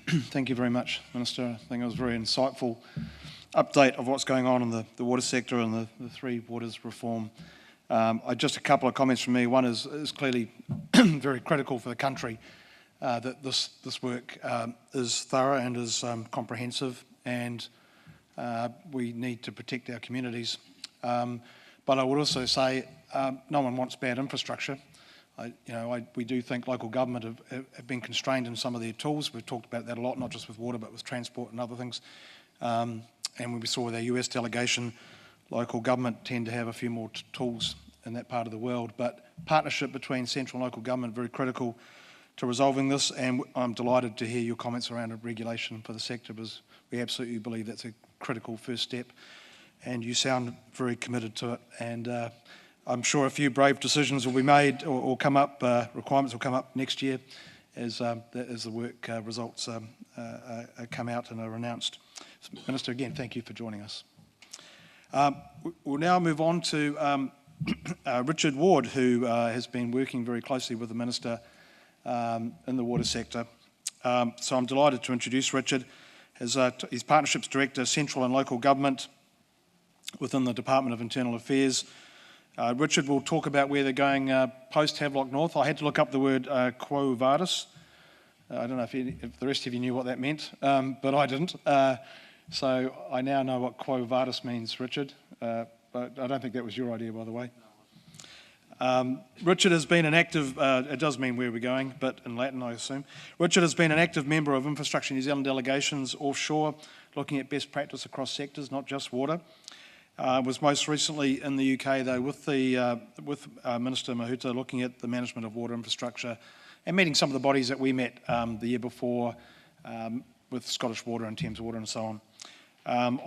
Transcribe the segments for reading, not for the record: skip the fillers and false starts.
Thank you very much, Minister. I think it was a very insightful update of what's going on in the water sector and the Three Waters reform. Just a couple of comments from me. One is clearly very critical for the country that this work is thorough and is comprehensive, and we need to protect our communities. But I would also say no one wants bad infrastructure. We do think local government have been constrained in some of their tools. We've talked about that a lot, not just with water, but with transport and other things. And when we saw with our US delegation, local government tend to have a few more tools in that part of the world. But partnership between central and local government very critical to resolving this. And I'm delighted to hear your comments around regulation for the sector, because we absolutely believe that's a critical first step. And you sound very committed to it. And I'm sure a few brave decisions will be made or come up, requirements will come up next year as the work results come out and are announced. Minister, again, thank you for joining us. We'll now move on to Richard Ward, who has been working very closely with the Minister in the water sector. So I'm delighted to introduce Richard. He's Partnerships Director, Central and Local Government within the Department of Internal Affairs. Richard will talk about where they're going post Havelock North. I had to look up the word quo vadis. I don't know if the rest of you knew what that meant, but I didn't. So I now know what quo vadis means, Richard. But I don't think that was your idea, by the way. Richard has been an active, it does mean where we're going, but in Latin, I assume. Richard has been an active member of Infrastructure New Zealand delegations offshore, looking at best practice across sectors, not just water. Was most recently in the UK, though, with Minister Mahuta, looking at the management of water infrastructure and meeting some of the bodies that we met the year before with Scottish Water and Thames Water and so on.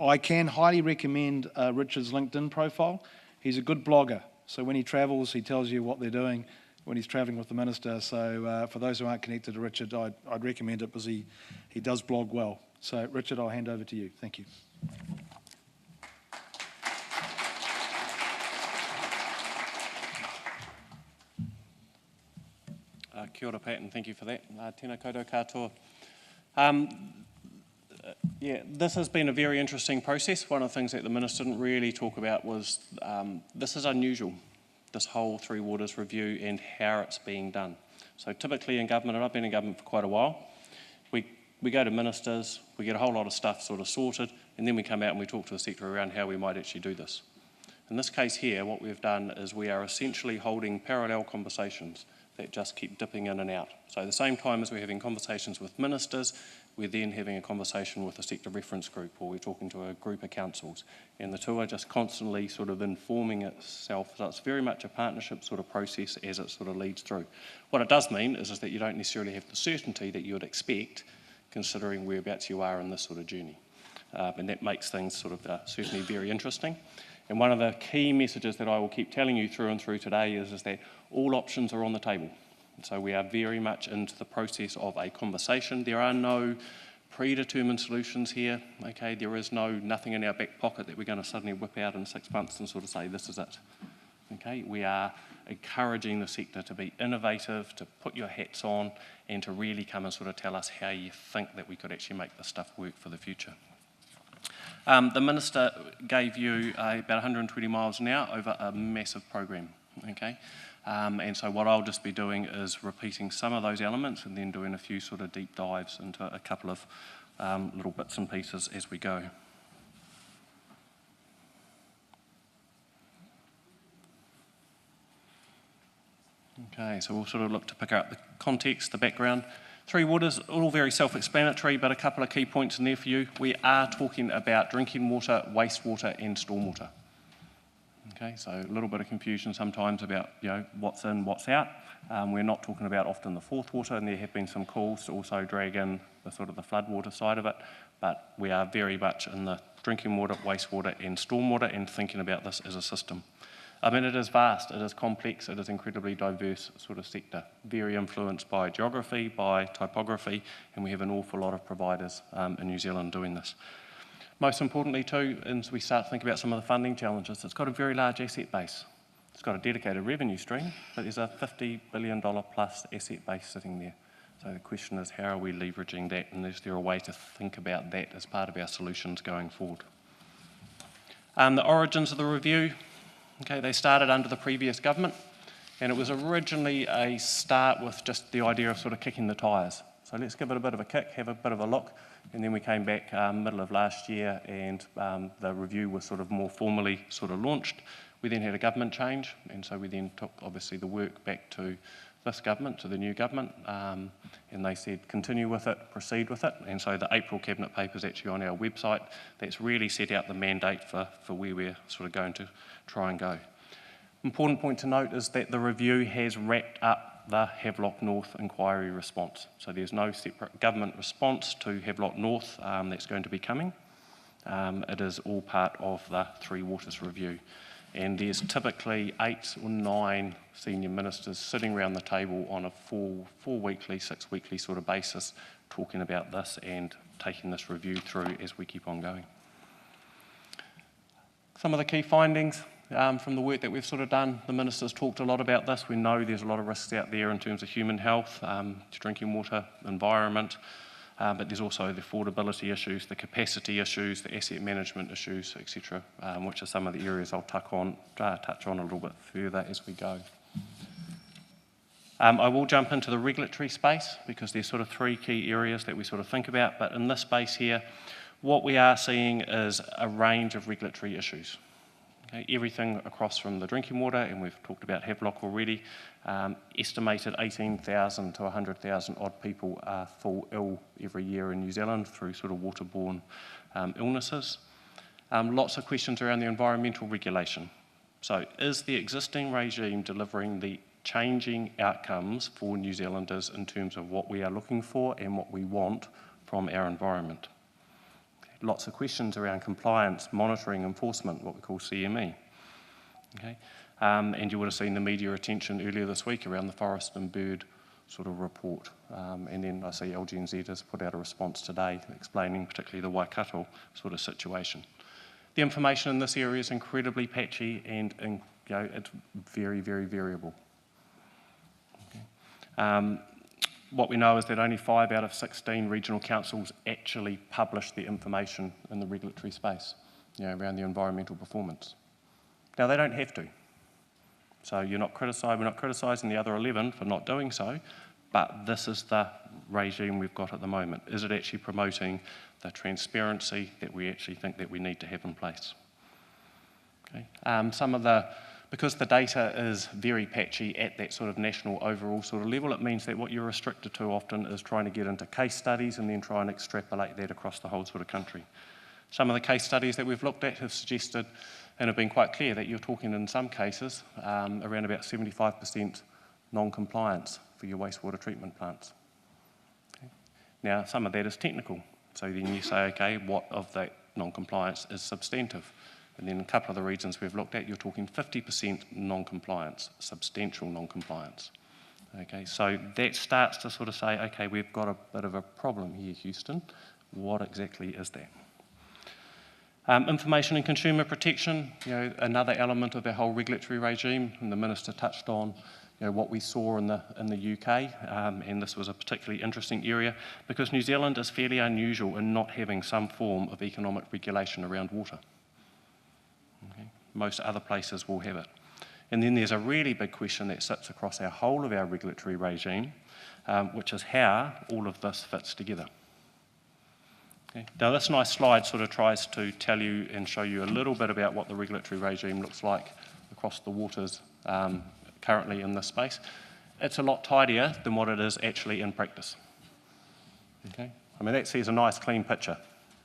I can highly recommend Richard's LinkedIn profile. He's a good blogger, so when he travels, he tells you what they're doing when he's travelling with the Minister. So for those who aren't connected to Richard, I'd recommend it, because he does blog well. So Richard, I'll hand over to you. Thank you. Kia ora, Pat, and thank you for that. Tēnā koutou katoa. This has been a very interesting process. One of the things that the Minister didn't really talk about was this is unusual, this whole Three Waters review and how it's being done. So typically in government, and I've been in government for quite a while, we go to ministers, we get a whole lot of stuff sort of sorted, and then we come out and we talk to the sector around how we might actually do this. In this case here, what we've done is we are essentially holding parallel conversations that just keep dipping in and out. So at the same time as we're having conversations with ministers, we're then having a conversation with a sector reference group, or we're talking to a group of councils. And the two are just constantly sort of informing itself. So it's very much a partnership sort of process as it sort of leads through. What it does mean is that you don't necessarily have the certainty that you would expect, considering whereabouts you are in this sort of journey. And that makes things sort of certainly very interesting. And one of the key messages that I will keep telling you through and through today is that all options are on the table. So we are very much into the process of a conversation. There are no predetermined solutions here. Okay, there is nothing in our back pocket that we're going to suddenly whip out in 6 months and sort of say this is it. Okay, we are encouraging the sector to be innovative, to put your hats on, and to really come and sort of tell us how you think that we could actually make this stuff work for the future. The Minister gave you about 120 miles an hour over a massive program, okay? And so what I'll just be doing is repeating some of those elements and then doing a few sort of deep dives into a couple of little bits and pieces as we go. Okay, so we'll sort of look to pick up the context, the background. Three Waters, all very self-explanatory, but a couple of key points in there for you. We are talking about drinking water, wastewater and stormwater. Okay, so a little bit of confusion sometimes about what's in, what's out. We're not talking about often the fourth water, and there have been some calls to also drag in the sort of the floodwater side of it, but we are very much in the drinking water, wastewater and stormwater and thinking about this as a system. I mean, it is vast, it is complex, it is incredibly diverse sort of sector, very influenced by geography, by typography, and we have an awful lot of providers in New Zealand doing this. Most importantly too, as we start to think about some of the funding challenges, it's got a very large asset base. It's got a dedicated revenue stream, but there's a $50 billion plus asset base sitting there. So the question is, how are we leveraging that, and is there a way to think about that as part of our solutions going forward? The origins of the review, okay, they started under the previous government, and it was originally a start with just the idea of sort of kicking the tyres. So let's give it a bit of a kick, have a bit of a look, and then we came back middle of last year, and the review was sort of more formally sort of launched. We then had a government change, and so we then took obviously the work back to this government, to the new government, and they said continue with it, proceed with it, and so the April Cabinet paper is actually on our website. That's really set out the mandate for where we're sort of going to try and go. Important point to note is that the review has wrapped up the Havelock North inquiry response, so there's no separate government response to Havelock North that's going to be coming. It is all part of the Three Waters review. And there's typically 8 or 9 senior ministers sitting around the table on a four-weekly, 6-weekly sort of basis talking about this and taking this review through as we keep on going. Some of the key findings from the work that we've sort of done, the ministers talked a lot about this. We know there's a lot of risks out there in terms of human health, drinking water, environment, but there's also the affordability issues, the capacity issues, the asset management issues, etc., which are some of the areas I'll touch on a little bit further as we go. I will jump into the regulatory space because there's sort of 3 key areas that we sort of think about, but in this space here, what we are seeing is a range of regulatory issues. Okay, everything across from the drinking water, and we've talked about Havelock already, estimated 18,000 to 100,000 odd people fall ill every year in New Zealand through sort of waterborne illnesses. Lots of questions around the environmental regulation. So is the existing regime delivering the changing outcomes for New Zealanders in terms of what we are looking for and what we want from our environment? Lots of questions around compliance, monitoring, enforcement, what we call CME. Okay? And you would have seen the media attention earlier this week around the forest and bird sort of report. And then I see LGNZ has put out a response today explaining particularly the Waikato sort of situation. The information in this area is incredibly patchy and it's very, very variable. Okay. What we know is that only 5 out of 16 regional councils actually publish the information in the regulatory space, around the environmental performance. Now, they don't have to. So we're not criticising the other 11 for not doing so, but this is the regime we've got at the moment. Is it actually promoting the transparency that we actually think that we need to have in place? Okay. Because the data is very patchy at that sort of national overall sort of level, it means that what you're restricted to often is trying to get into case studies and then try and extrapolate that across the whole sort of country. Some of the case studies that we've looked at have suggested and have been quite clear that you're talking in some cases around about 75% non-compliance for your wastewater treatment plants. Okay. Now, some of that is technical. So then you say, okay, what of that non-compliance is substantive? And then a couple of the regions we've looked at, you're talking 50% non-compliance, substantial non-compliance. Okay, so that starts to sort of say, okay, we've got a bit of a problem here, Houston. What exactly is that? Information and consumer protection, another element of our whole regulatory regime, and the Minister touched on what we saw in the UK, and this was a particularly interesting area because New Zealand is fairly unusual in not having some form of economic regulation around water. Okay. Most other places will have it. And then there's a really big question that sits across our whole of our regulatory regime, which is how all of this fits together. Okay. Now this nice slide sort of tries to tell you and show you a little bit about what the regulatory regime looks like across the waters currently in this space. It's a lot tidier than what it is actually in practice. Okay. I mean, that sees a nice clean picture.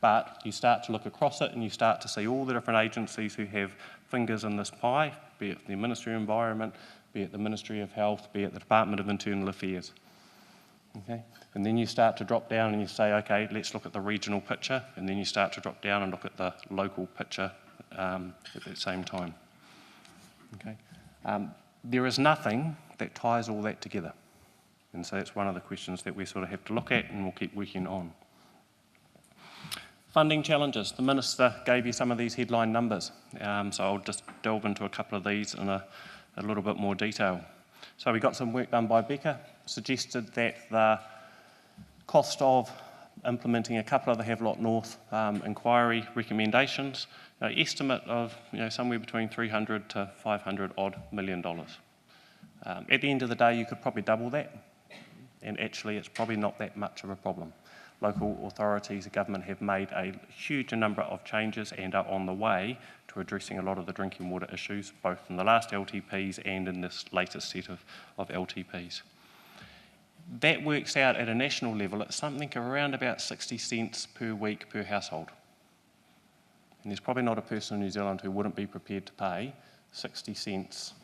But you start to look across it and you start to see all the different agencies who have fingers in this pie, be it the Ministry of Environment, be it the Ministry of Health, be it the Department of Internal Affairs. Okay? And then you start to drop down and you say, okay, let's look at the regional picture, and then you start to drop down and look at the local picture at the same time. Okay? There is nothing that ties all that together. And so it's one of the questions that we sort of have to look at and we'll keep working on. Funding challenges. The Minister gave you some of these headline numbers, so I'll just delve into a couple of these in a little bit more detail. So we got some work done by Becca, suggested that the Cost of implementing a couple of the Havelock North inquiry recommendations, estimate of somewhere between $300 to $500 odd million. At the end of the day, you could probably double that, and actually it's probably not that much of a problem. Local authorities, the government have made a huge number of changes and are on the way to addressing a lot of the drinking water issues, both in the last LTPs and in this latest set of LTPs. That works out at a national level at something around about 60 cents per week per household. And there's probably not a person in New Zealand who wouldn't be prepared to pay 60 cents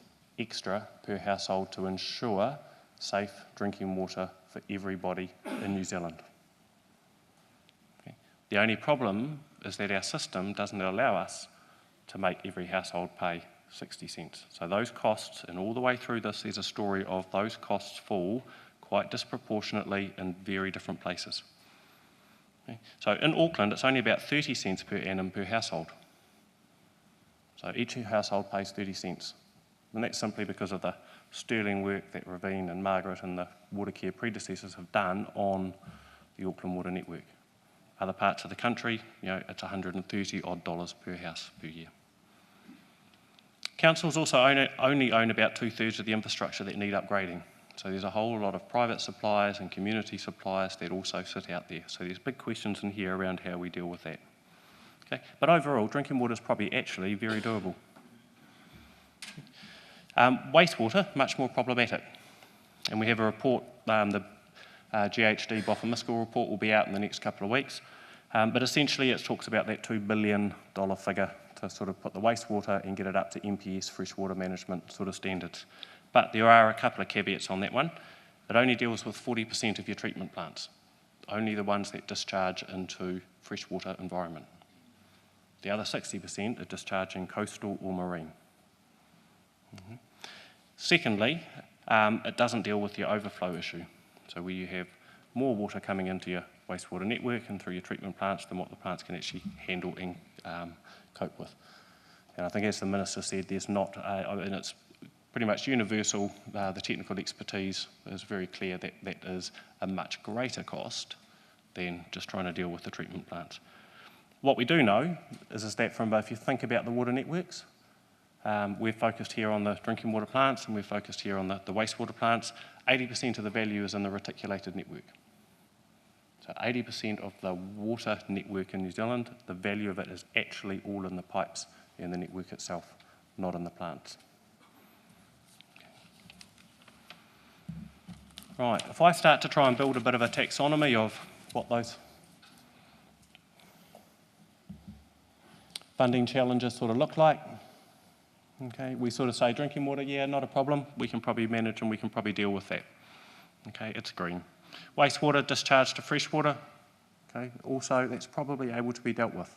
extra per household to ensure safe drinking water for everybody in New Zealand. Okay. The only problem is that our system doesn't allow us to make every household pay 60 cents. So those costs, and all the way through this, there's a story of those costs fall quite disproportionately in very different places. Okay. So in Auckland, it's only about 30 cents per annum per household. So each household pays 30 cents. And that's simply because of the sterling work that Ravine and Margaret and the Watercare predecessors have done on the Auckland Water Network. Other parts of the country, it's $130 odd per house per year. Councils also only own about 2/3 of the infrastructure that need upgrading. So there's a whole lot of private suppliers and community suppliers that also sit out there. So there's big questions in here around how we deal with that. Okay? But overall, drinking water is probably actually very doable. Wastewater, much more problematic. And we have a report, the GHD Boffa-Miskell report will be out in the next couple of weeks. But essentially it talks about that $2 billion figure to sort of put the wastewater and get it up to MPS freshwater management sort of standards. But there are a couple of caveats on that one. It only deals with 40% of your treatment plants, only the ones that discharge into freshwater environment. The other 60% are discharging coastal or marine. Mm-hmm. Secondly, it doesn't deal with your overflow issue. So where you have more water coming into your wastewater network and through your treatment plants than what the plants can actually handle and cope with. And I think as the Minister said, there's not, and it's pretty much universal, the technical expertise is very clear that that is a much greater cost than just trying to deal with the treatment plants. What we do know is that from, if you think about the water networks, we've focused here on the drinking water plants and we've focused here on the wastewater plants. 80% of the value is in the reticulated network. So 80% of the water network in New Zealand, the value of it is actually all in the pipes and the network itself, not in the plants. Right, if I start to try and build a bit of a taxonomy of what those funding challenges sort of look like. Okay, we sort of say drinking water, yeah, not a problem. We can probably manage and we can probably deal with that. Okay, it's green. Wastewater discharge to freshwater. Okay, also that's probably able to be dealt with.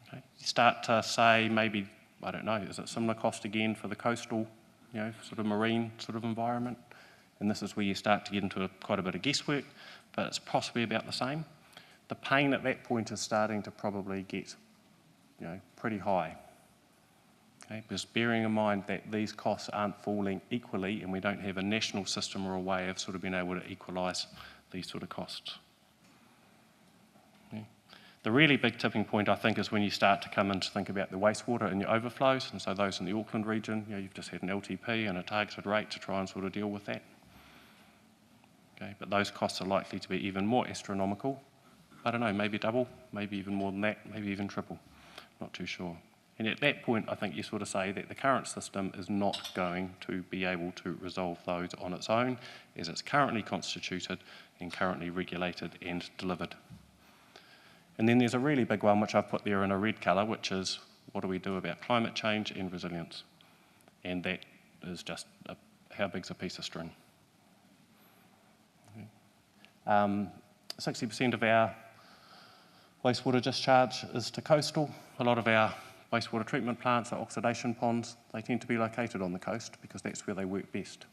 Okay, you start to say maybe, I don't know, is it similar cost again for the coastal, sort of marine sort of environment? And this is where you start to get into quite a bit of guesswork, but it's possibly about the same. The pain at that point is starting to probably get, pretty high. Okay, just bearing in mind that these costs aren't falling equally and we don't have a national system or a way of sort of being able to equalise these sort of costs. Okay. The really big tipping point, I think, is when you start to come in to think about the wastewater and your overflows, and so those in the Auckland region, you've just had an LTP and a targeted rate to try and sort of deal with that. Okay, but those costs are likely to be even more astronomical. I don't know, maybe double, maybe even more than that, maybe even triple. Not too sure. And at that point, I think you sort of say that the current system is not going to be able to resolve those on its own as it's currently constituted and currently regulated and delivered. And then there's a really big one, which I've put there in a red colour, which is what do we do about climate change and resilience? And that is just how big's a piece of string. 60% of our wastewater discharge is to coastal. A lot of our wastewater treatment plants, our oxidation ponds, they tend to be located on the coast because that's where they work best.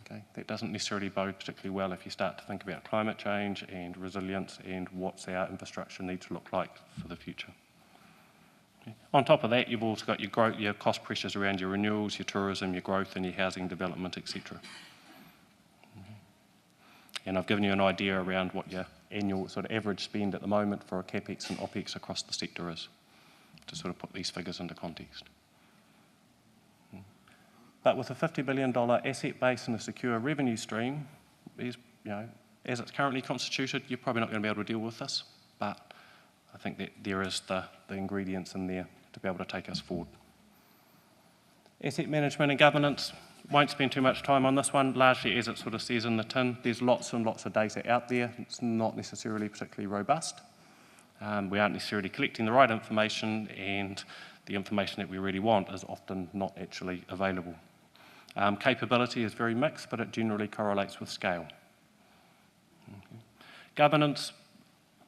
Okay? That doesn't necessarily bode particularly well if you start to think about climate change and resilience and what's our infrastructure need to look like for the future. Okay? On top of that, you've also got your growth, your cost pressures around your renewals, your tourism, your growth and your housing development, etc. And I've given you an idea around what your annual sort of average spend at the moment for a CapEx and OpEx across the sector is, to sort of put these figures into context. But with a $50 billion asset base and a secure revenue stream, is, as it's currently constituted, you're probably not going to be able to deal with this, but I think that there is the ingredients in there to be able to take us forward. Asset management and governance, won't spend too much time on this one, largely as it sort of says in the tin. There's lots and lots of data out there. It's not necessarily particularly robust. We aren't necessarily collecting the right information, and the information that we really want is often not actually available. Capability is very mixed, but it generally correlates with scale. Okay. Governance,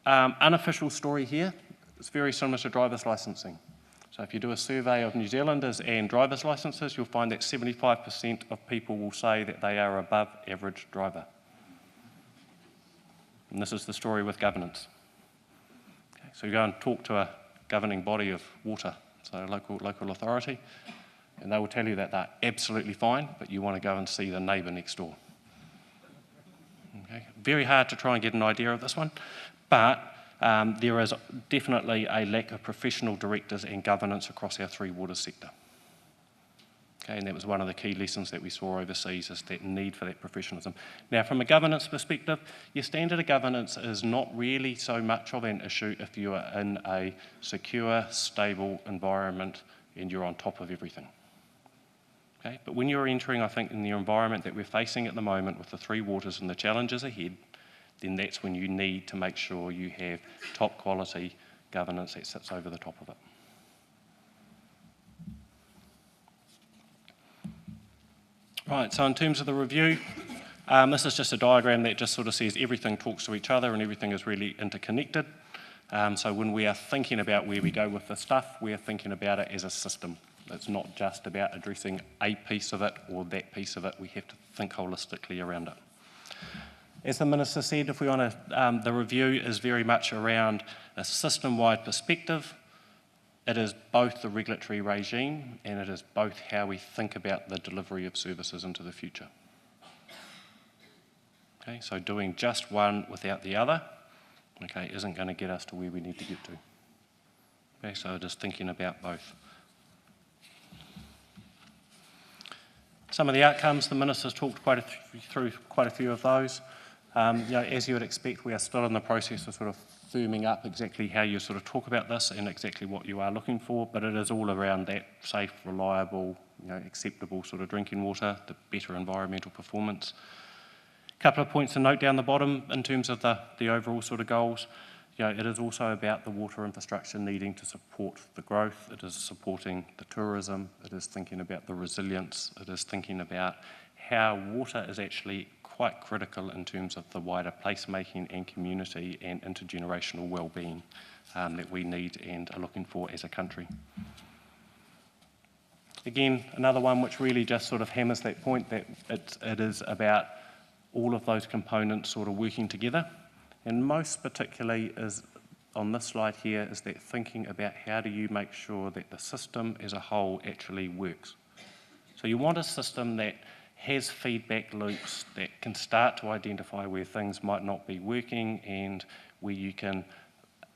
unofficial story here, it's very similar to driver's licensing. So if you do a survey of New Zealanders and driver's licences, you'll find that 75% of people will say that they are above average driver. And this is the story with governance. Okay, so you go and talk to a governing body of water, so a local authority, and they will tell you that they're absolutely fine, but you want to go and see the neighbour next door. Okay, very hard to try and get an idea of this one, but there is definitely a lack of professional directors and governance across our three water sector. Okay, and that was one of the key lessons that we saw overseas, is that need for that professionalism. Now, from a governance perspective, your standard of governance is not really so much of an issue if you are in a secure, stable environment and you're on top of everything. Okay, but when you're entering, I think, in the environment that we're facing at the moment with the three waters and the challenges ahead, then that's when you need to make sure you have top quality governance that sits over the top of it. Right, so in terms of the review, this is just a diagram that just sort of says everything talks to each other and everything is really interconnected. So when we are thinking about where we go with the stuff, we are thinking about it as a system. It's not just about addressing a piece of it or that piece of it. We have to think holistically around it. As the Minister said, if we want to, the review is very much around a system-wide perspective. It is both the regulatory regime and it is both how we think about the delivery of services into the future. Okay, so doing just one without the other, okay, isn't going to get us to where we need to get to. Okay, so it is thinking about both. Some of the outcomes, the Minister's talked through quite a few of those. As you would expect, we are still in the process of sort of firming up exactly how you sort of talk about this and exactly what you are looking for, but it is all around that safe, reliable, acceptable sort of drinking water, the better environmental performance. A couple of points to note down the bottom in terms of the overall sort of goals. It is also about the water infrastructure needing to support the growth. It is supporting the tourism. It is thinking about the resilience. It is thinking about how water is actually quite critical in terms of the wider placemaking and community and intergenerational well-being that we need and are looking for as a country. Again, another one which really just sort of hammers that point that it is about all of those components sort of working together. And most particularly is on this slide here is that thinking about how do you make sure that the system as a whole actually works. So you want a system that has feedback loops that can start to identify where things might not be working and where you can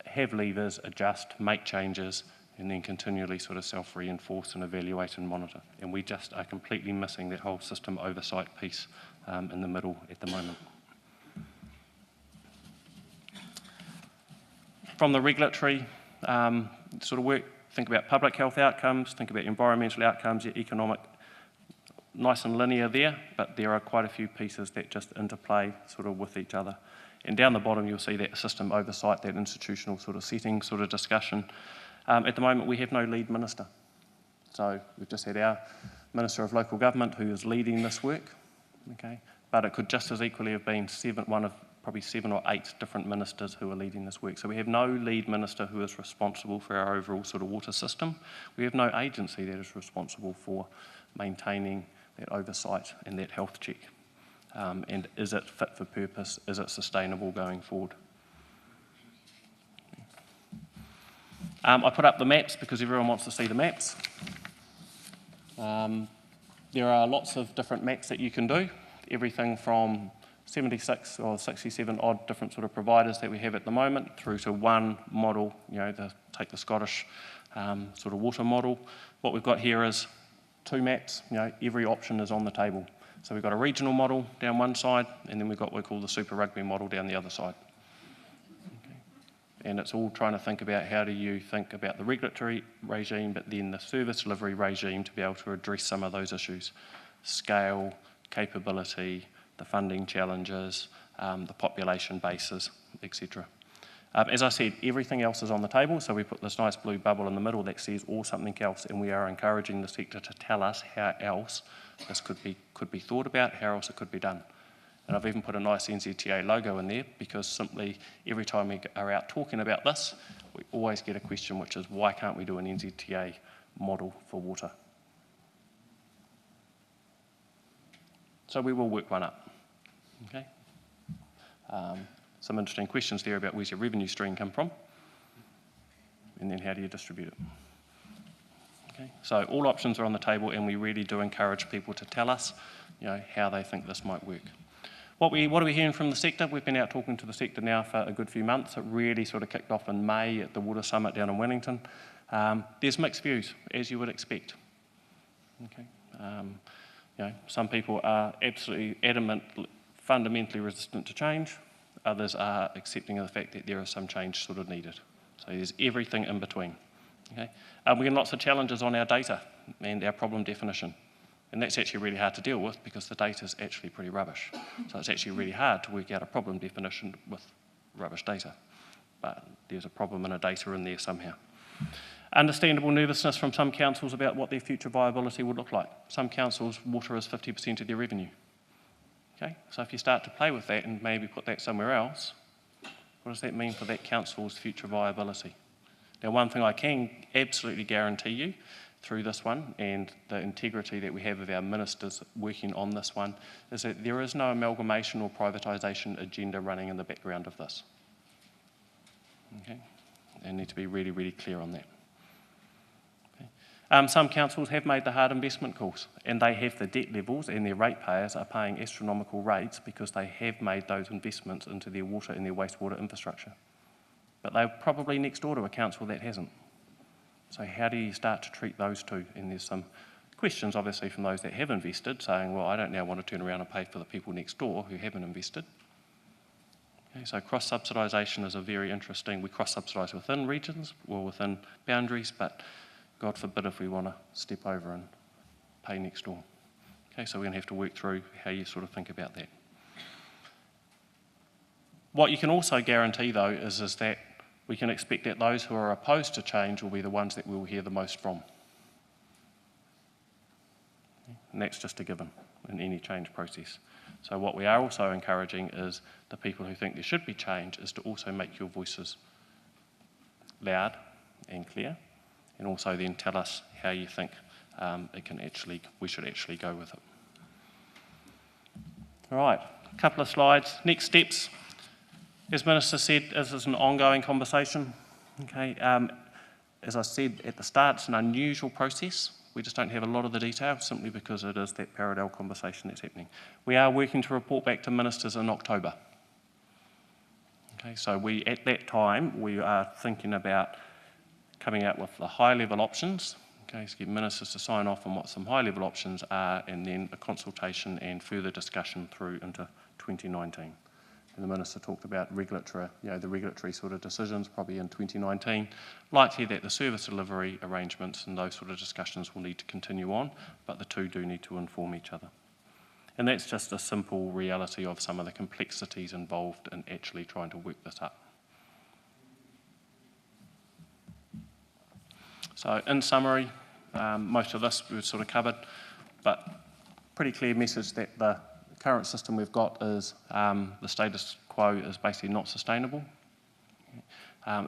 have levers, adjust, make changes, and then continually sort of self-reinforce and evaluate and monitor. And we just are completely missing that whole system oversight piece in the middle at the moment. From the regulatory sort of work, think about public health outcomes, think about environmental outcomes, your economic, nice and linear there, but there are quite a few pieces that just interplay sort of with each other. And down the bottom, you'll see that system oversight, that institutional sort of setting sort of discussion. At the moment, we have no lead minister. So we've just had our Minister of Local Government who is leading this work, okay? But it could just as equally have been one of probably 7 or 8 different ministers who are leading this work. So we have no lead minister who is responsible for our overall sort of water system. We have no agency that is responsible for maintaining that oversight and that health check. And is it fit for purpose? Is it sustainable going forward? I put up the maps because everyone wants to see the maps. There are lots of different maps that you can do. Everything from 76 or 67 odd different sort of providers that we have at the moment through to one model, take the Scottish sort of water model. What we've got here is two maps, every option is on the table. So we've got a regional model down one side, and then we've got what we call the Super Rugby model down the other side. Okay. And it's all trying to think about how do you think about the regulatory regime, but then the service delivery regime to be able to address some of those issues. Scale, capability, the funding challenges, the population bases, etc. As I said, everything else is on the table, so we put this nice blue bubble in the middle that says or something else, and we are encouraging the sector to tell us how else this could be thought about, how else it could be done. And I've even put a nice NZTA logo in there because simply every time we are out talking about this, we always get a question which is why can't we do an NZTA model for water? So we will work one up. Okay. Some interesting questions there about where's your revenue stream come from, and then how do you distribute it. Okay. So all options are on the table, and we really do encourage people to tell us, how they think this might work. What are we hearing from the sector? We've been out talking to the sector now for a good few months. It really sort of kicked off in May at the Water Summit down in Wellington. There's mixed views, as you would expect. Okay. Some people are absolutely adamant, fundamentally resistant to change. Others are accepting of the fact that there is some change sort of needed. So there's everything in between. Okay? We get lots of challenges on our data and our problem definition. And that's actually really hard to deal with because the data is actually pretty rubbish. So it's actually really hard to work out a problem definition with rubbish data. But there's a problem in a data in there somehow. Understandable nervousness from some councils about what their future viability would look like. Some councils, water is 50% of their revenue. Okay? So if you start to play with that and maybe put that somewhere else, what does that mean for that council's future viability? Now, one thing I can absolutely guarantee you through this one and the integrity that we have of our ministers working on this one is that there is no amalgamation or privatisation agenda running in the background of this. Okay? They need to be really, really clear on that. Some councils have made the hard investment calls, and they have the debt levels, and their ratepayers are paying astronomical rates because they have made those investments into their water and their wastewater infrastructure. But they're probably next door to a council that hasn't. So how do you start to treat those two? And there's some questions, obviously, from those that have invested, saying, well, I don't now want to turn around and pay for the people next door who haven't invested. Okay, so cross-subsidisation is a very interesting, we cross-subsidise within regions or within boundaries, but God forbid if we want to step over and pay next door. Okay, so we're going to have to work through how you sort of think about that. What you can also guarantee, though, is that we can expect that those who are opposed to change will be the ones that we will hear the most from. And that's just a given in any change process. So what we are also encouraging is the people who think there should be change is to also make your voices loud and clear, and also then tell us how you think we should actually go with it. All right, a couple of slides. Next steps. As Minister said, this is an ongoing conversation. Okay, as I said at the start, it's an unusual process. We just don't have a lot of the detail simply because it is that parallel conversation that's happening. We are working to report back to ministers in October. Okay, so at that time, we are thinking about coming out with the high-level options, okay, to get ministers to sign off on what some high-level options are, and then a consultation and further discussion through into 2019. And the Minister talked about the regulatory sort of decisions probably in 2019. Likely that the service delivery arrangements and those sort of discussions will need to continue on, but the two do need to inform each other. And that's just a simple reality of some of the complexities involved in actually trying to work this up. So in summary, most of this we've sort of covered, but pretty clear message that the current system we've got is the status quo is basically not sustainable.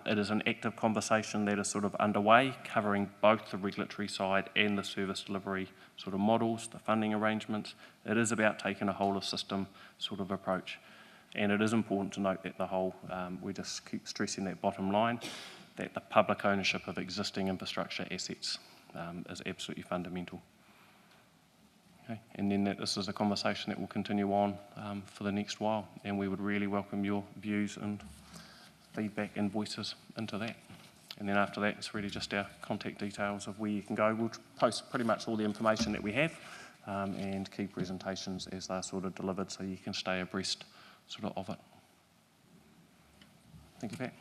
It is an active conversation that is sort of underway, covering both the regulatory side and the service delivery sort of models, the funding arrangements. It is about taking a whole of system sort of approach. And it is important to note that the whole, we just keep stressing that bottom line, that the public ownership of existing infrastructure assets is absolutely fundamental. Okay. And then this is a conversation that will continue on for the next while, and we would really welcome your views and feedback and voices into that. And then after that, it's really just our contact details of where you can go. We'll post pretty much all the information that we have and key presentations as they're sort of delivered, so you can stay abreast sort of it. Thank you, Pat.